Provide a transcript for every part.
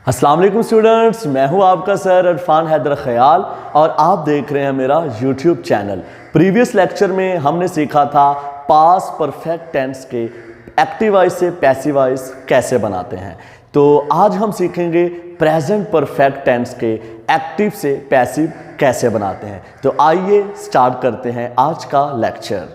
अस्सलाम वालेकुम स्टूडेंट्स, मैं हूं आपका सर इरफान हैदर ख्याल और आप देख रहे हैं मेरा यूट्यूब चैनल। प्रीवियस लेक्चर में हमने सीखा था पास्ट परफेक्ट टेंस के एक्टिव वॉइस से पैसिव वॉइस कैसे बनाते हैं। तो आज हम सीखेंगे प्रेजेंट परफेक्ट टेंस के एक्टिव से पैसिव कैसे बनाते हैं। तो आइए स्टार्ट करते हैं आज का लेक्चर।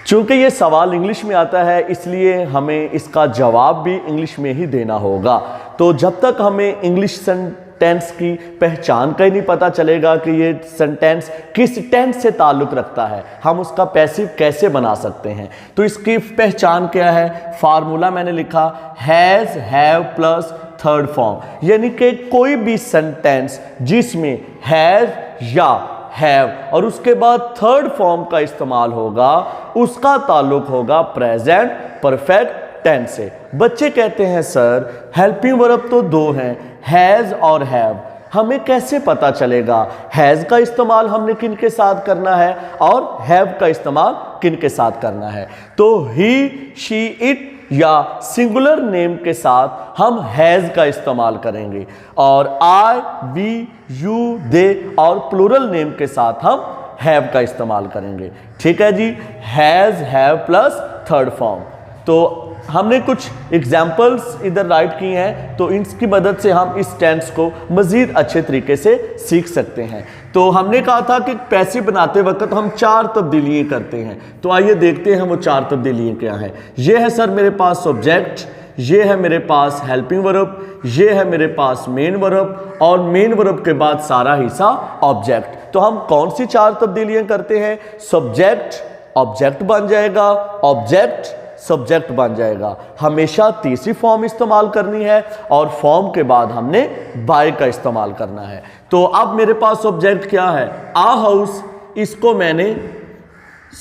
चूंकि ये सवाल इंग्लिश में आता है इसलिए हमें इसका जवाब भी इंग्लिश में ही देना होगा। तो जब तक हमें इंग्लिश सेंटेंस की पहचान का ही नहीं पता चलेगा कि ये सेंटेंस किस टेंस से ताल्लुक़ रखता है, हम उसका पैसिव कैसे बना सकते हैं। तो इसकी पहचान क्या है? फार्मूला मैंने लिखा has, have plus third form, यानी कि कोई भी सेंटेंस जिसमें हैज़ या हैव और उसके बाद थर्ड फॉर्म का इस्तेमाल होगा उसका ताल्लुक होगा प्रेजेंट परफेक्ट टेंस से। बच्चे कहते हैं सर हेल्पिंग वर्ब तो दो हैं, हैज़ और हैव, हमें कैसे पता चलेगा हैज़ का इस्तेमाल हमने किन के साथ करना है और हैव का इस्तेमाल किन के साथ करना है। तो ही, शी, इट या सिंगुलर नेम के साथ हम हैज़ का इस्तेमाल करेंगे और आई, वी, यू, दे और प्लूरल नेम के साथ हम हैव का इस्तेमाल करेंगे। ठीक है जी, has, have plus third form. तो हमने कुछ एग्जाम्पल्स इधर राइट किए हैं तो इनकी मदद से हम इस टेंस को मज़ीद अच्छे तरीके से सीख सकते हैं। तो हमने कहा था कि पैसिव बनाते वक्त हम 4 तब्दीलियाँ करते हैं। तो आइए देखते हैं वो 4 तब्दीलियाँ क्या हैं। ये है सर मेरे पास सब्जेक्ट, ये है मेरे पास हेल्पिंग वर्ब, ये है मेरे पास मेन वर्ब और मेन वर्ब के बाद सारा हिस्सा ऑब्जेक्ट। तो हम कौन सी 4 तब्दीलियाँ करते हैं? सब्जेक्ट ऑब्जेक्ट बन जाएगा, ऑब्जेक्ट सब्जेक्ट बन जाएगा। हमेशा तीसरी फॉर्म इस्तेमाल करनी है और फॉर्म के बाद हमने बाय का इस्तेमाल करना है। तो अब मेरे पास सब्जेक्ट क्या है? आ हाउस, इसको मैंने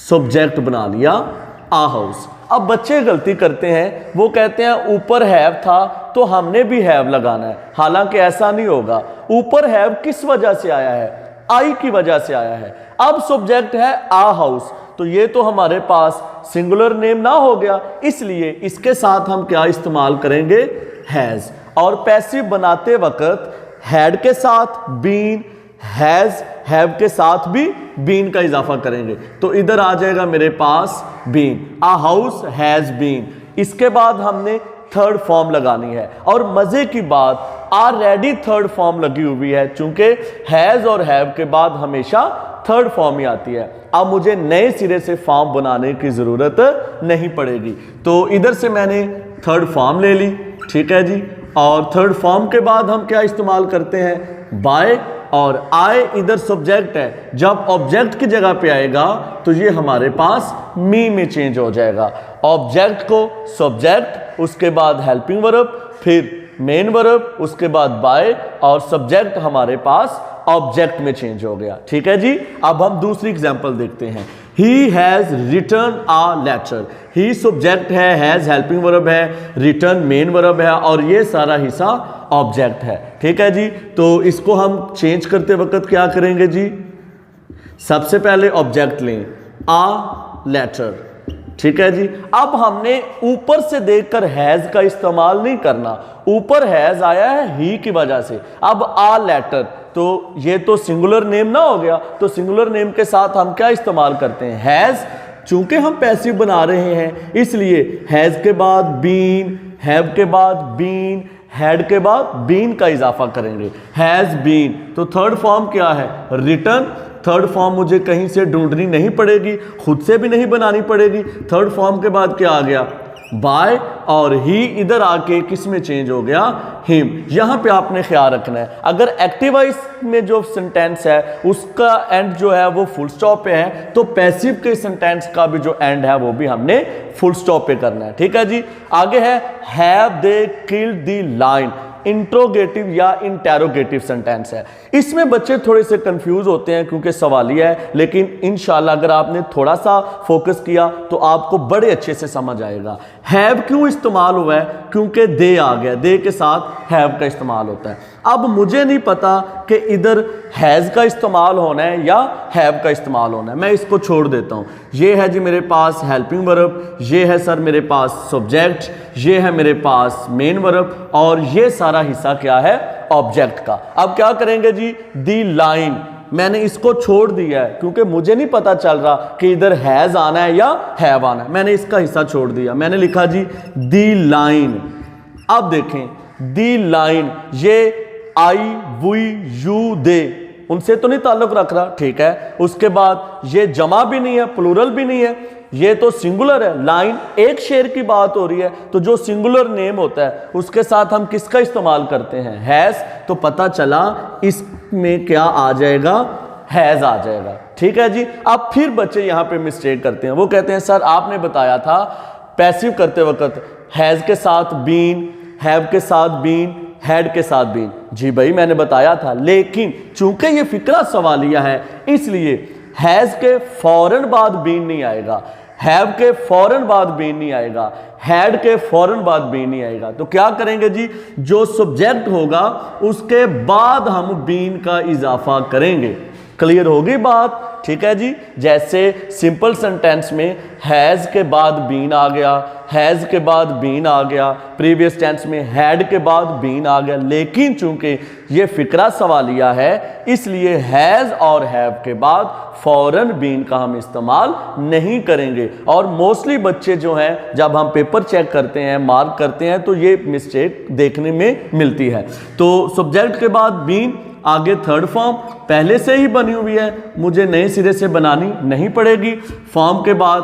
सब्जेक्ट बना लिया, आ हाउस। अब बच्चे गलती करते हैं, वो कहते हैं ऊपर हैव था तो हमने भी हैव लगाना है, हालांकि ऐसा नहीं होगा। ऊपर हैव किस वजह से आया है? आई की वजह से आया है। अब सब्जेक्ट है आ हाउस, तो ये तो हमारे पास सिंगुलर नेम ना हो गया, इसलिए इसके साथ हम क्या इस्तेमाल करेंगे? हैज़। और पैसिव बनाते वक्त हैड के साथ बीन, हैज़, हैव के साथ भी बीन का इजाफा करेंगे। तो इधर आ जाएगा मेरे पास been, a house has been. इसके बाद हमने थर्ड फॉर्म लगानी है और मजे की बात ऑलरेडी थर्ड फॉर्म लगी हुई है, चूंकि हैज़ और हैव के बाद हमेशा थर्ड फॉर्म ही आती है। अब मुझे नए सिरे से फॉर्म बनाने की ज़रूरत नहीं पड़ेगी। तो इधर से मैंने थर्ड फॉर्म ले ली, ठीक है जी। और थर्ड फॉर्म के बाद हम क्या इस्तेमाल करते हैं? बाय और आई इधर सब्जेक्ट है, जब ऑब्जेक्ट की जगह पे आएगा तो ये हमारे पास मी में चेंज हो जाएगा। ऑब्जेक्ट को सब्जेक्ट, उसके बाद हेल्पिंग वर्ब, फिर मेन वर्ब, उसके बाद बाय और सब्जेक्ट हमारे पास ऑब्जेक्ट में चेंज हो गया। ठीक है जी। अब हम दूसरी एग्जांपल देखते हैं। He has return a letter, he subject है, हैज़ हेल्पिंग वर्ब है, रिटर्न मेन वर्ब है और ये सारा हिस्सा ऑब्जेक्ट है। ठीक है जी। तो इसको हम चेंज करते वक्त क्या करेंगे जी? सबसे पहले ऑब्जेक्ट लें, आ लेटर, ठीक है जी। अब हमने ऊपर से देखकर हैज़ का इस्तेमाल नहीं करना, ऊपर हैज़ आया है ही की वजह से। अब आ लेटर, तो ये तो सिंगुलर नेम ना हो गया, तो सिंगुलर नेम के साथ हम क्या इस्तेमाल करते हैं? हैज़। चूंकि हम पैसिव बना रहे हैं इसलिए हैज़ के बाद बीन, हैव के बाद बीन, हैड के बाद बीन का इजाफा करेंगे, हैज़ बीन। तो थर्ड फॉर्म क्या है? रिटर्न। थर्ड फॉर्म मुझे कहीं से ढूंढनी नहीं पड़ेगी, खुद से भी नहीं बनानी पड़ेगी। थर्ड फॉर्म के बाद क्या आ गया? बाय और ही इधर आके किस में चेंज हो गया? हिम। यहां पे आपने ख्याल रखना है, अगर एक्टिव वॉइस में जो सेंटेंस है उसका एंड जो है वो फुल स्टॉप पे है तो पैसिव के सेंटेंस का भी जो एंड है वो भी हमने फुल स्टॉप पे करना है। ठीक है जी। आगे है have they killed the lion, interrogative या इंटेरोगेटिव सेंटेंस है। इसमें बच्चे थोड़े से कंफ्यूज होते हैं क्योंकि सवालिया है, लेकिन इंशाल्लाह अगर आपने थोड़ा सा फोकस किया तो आपको बड़े अच्छे से समझ आएगा। हैव क्यों इस्तेमाल हुआ है? क्योंकि दे आ गया, दे के साथ हैव का इस्तेमाल होता है। अब मुझे नहीं पता कि इधर हैज़ का इस्तेमाल होना है या हैव का इस्तेमाल होना है, मैं इसको छोड़ देता हूँ। ये है जी मेरे पास हेल्पिंग वर्ब, ये है सर मेरे पास सब्जेक्ट, ये है मेरे पास मेन वर्ब और ये सारा हिस्सा क्या है, ऑब्जेक्ट का। अब क्या करेंगे जी, दी लाइन, मैंने इसको छोड़ दिया है क्योंकि मुझे नहीं पता चल रहा कि इधर हैज़ आना है या हैव आना है, मैंने इसका हिस्सा छोड़ दिया, मैंने लिखा जी दी लाइन। अब देखें दी लाइन, ये आई वी यू दे उनसे तो नहीं ताल्लुक रख रहा, ठीक है। उसके बाद ये जमा भी नहीं है, प्लूरल भी नहीं है, ये तो सिंगुलर है। लाइन एक शेर की बात हो रही है, तो जो सिंगुलर नेम होता है उसके साथ हम किसका इस्तेमाल करते हैं, हैज़। तो पता चला इसमें क्या आ जाएगा, हैज़ आ जाएगा, ठीक है जी। अब फिर बच्चे यहाँ पे मिस्टेक करते हैं, वो कहते हैं सर आपने बताया था पैसिव करते वक्त हैज़ के साथ बीन, हैव के साथ बीन, हैड के साथ बीन। जी भाई मैंने बताया था, लेकिन चूंकि ये फिक्रा सवालिया है इसलिए हैज़ के फौरन बाद बीन नहीं आएगा, हैव के फौरन बाद बीन नहीं आएगा, हैड के फौरन बाद बीन नहीं आएगा। तो क्या करेंगे जी, जो सब्जेक्ट होगा उसके बाद हम बीन का इजाफा करेंगे। क्लियर होगी बात, ठीक है जी। जैसे सिंपल सेंटेंस में हैज़ के बाद बीन आ गया, हैज़ के बाद बीन आ गया, प्रीवियस टेंस में हैड के बाद बीन आ गया, लेकिन चूंकि ये फिक्रा सवालिया है इसलिए हैज़ और हैव के बाद फौरन बीन का हम इस्तेमाल नहीं करेंगे। और मोस्टली बच्चे जो हैं जब हम पेपर चेक करते हैं, मार्क करते हैं, तो ये मिस्टेक देखने में मिलती है। तो सब्जेक्ट के बाद बीन, आगे थर्ड फॉर्म पहले से ही बनी हुई है, मुझे नए सिरे से बनानी नहीं पड़ेगी। फॉर्म के बाद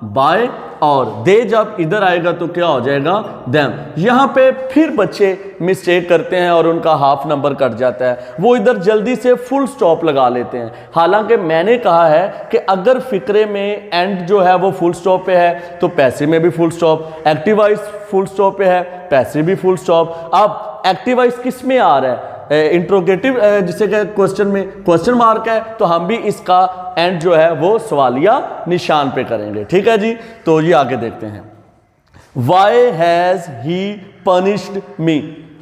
बाय और दे जब इधर आएगा तो क्या हो जाएगा, देम। यहाँ पे फिर बच्चे मिस्टेक करते हैं और उनका हाफ नंबर कट जाता है, वो इधर जल्दी से फुल स्टॉप लगा लेते हैं। हालांकि मैंने कहा है कि अगर फिक्रे में एंड जो है वो फुल स्टॉप पे है तो पैसिव में भी full stop, active voice full stop पे है, पैसिव भी फुल स्टॉप। अब एक्टिव वॉइस किस में आ रहा है, इंट्रोगेटिव, जिसे क्वेश्चन में क्वेश्चन मार्क है, तो हम भी इसका एंड जो है वो सवालिया निशान पे करेंगे, ठीक है जी। तो ये आगे देखते हैं, वाई हैज ही पनिश्ड मी।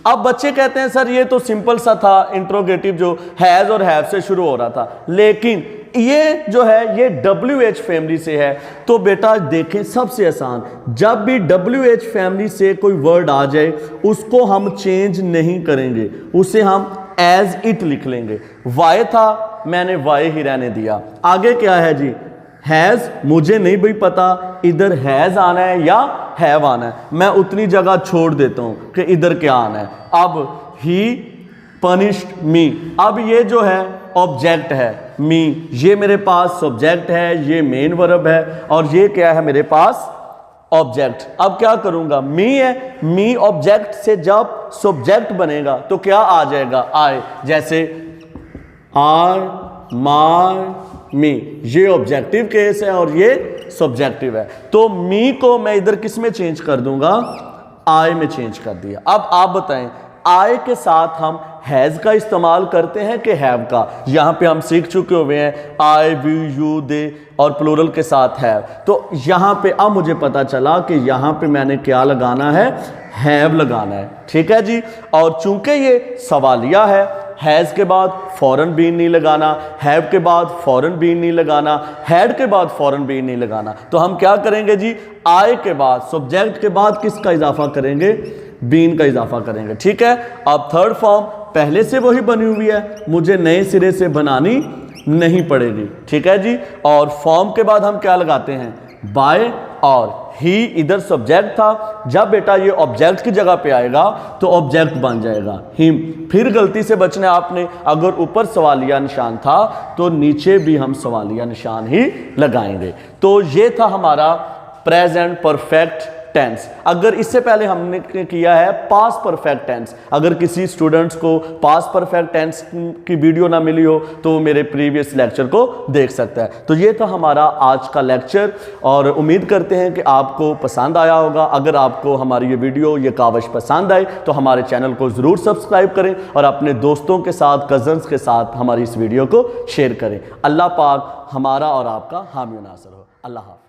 अब बच्चे कहते हैं सर ये तो सिंपल सा था, इंट्रोगेटिव जो हैज और हैव से शुरू हो रहा था, लेकिन ये जो है ये WH फैमिली से है। तो बेटा देखें सबसे आसान, जब भी WH फैमिली से कोई वर्ड आ जाए उसको हम चेंज नहीं करेंगे, उसे हम एज इट लिख लेंगे। वाई था, मैंने वाई ही रहने दिया। आगे क्या है जी, हैज़, मुझे नहीं भी पता इधर हैज़ आना है या हैव आना है, मैं उतनी जगह छोड़ देता हूं कि इधर क्या आना है। अब ही पनिश्ड मी, अब ये जो है ऑब्जेक्ट है, मी, ये मेरे पास सब्जेक्ट है, ये मेन वर्ब है और ये क्या है मेरे पास ऑब्जेक्ट। अब क्या करूंगा, मी है, मी ऑब्जेक्ट से जब सब्जेक्ट बनेगा तो क्या आ जाएगा, आए। जैसे आर, मार, मी, ये ऑब्जेक्टिव केस है और ये सब्जेक्टिव है। तो मी को मैं इधर किस में चेंज कर दूंगा, आई में चेंज कर दिया। अब आप बताएं, आई के साथ हम हैज़ का इस्तेमाल करते हैं कि हैव का। यहाँ पे हम सीख चुके हुए हैं आई, वी, यू, दे और प्लूरल के साथ हैव। तो यहाँ पे अब मुझे पता चला कि यहाँ पे मैंने क्या लगाना है, हैव लगाना है, ठीक है जी। और चूंकि ये सवालिया है, हैज़ के बाद फौरन बीन नहीं लगाना, हैव के बाद फौरन बीन नहीं लगाना, हैड के बाद फौरन बीन नहीं लगाना, तो हम क्या करेंगे जी, आई के बाद सब्जेक्ट के बाद किसका इजाफा करेंगे, बीन का इजाफा करेंगे, ठीक है। अब थर्ड फॉर्म पहले से वही बनी हुई है, मुझे नए सिरे से बनानी नहीं पड़ेगी, ठीक है जी। और फॉर्म के बाद हम क्या लगाते हैं, बाय और ही, इधर सब्जेक्ट था, जब बेटा ये ऑब्जेक्ट की जगह पे आएगा तो ऑब्जेक्ट बन जाएगा हिम। फिर गलती से बचना है आपने, अगर ऊपर सवालिया निशान था तो नीचे भी हम सवालिया निशान ही लगाएंगे। तो ये था हमारा प्रेजेंट परफेक्ट टेंस। अगर इससे पहले हमने किया है पास्ट परफेक्ट टेंस, अगर किसी स्टूडेंट्स को पास्ट परफेक्ट टेंस की वीडियो ना मिली हो तो वो मेरे प्रीवियस लेक्चर को देख सकता है। तो ये था हमारा आज का लेक्चर और उम्मीद करते हैं कि आपको पसंद आया होगा। अगर आपको हमारी ये वीडियो, ये काविश पसंद आए तो हमारे चैनल को ज़रूर सब्सक्राइब करें और अपने दोस्तों के साथ, कज़न्स के साथ हमारी इस वीडियो को शेयर करें। अल्लाह पाक हमारा और आपका हामी नासर हो। अल्लाह हाफ़िज़।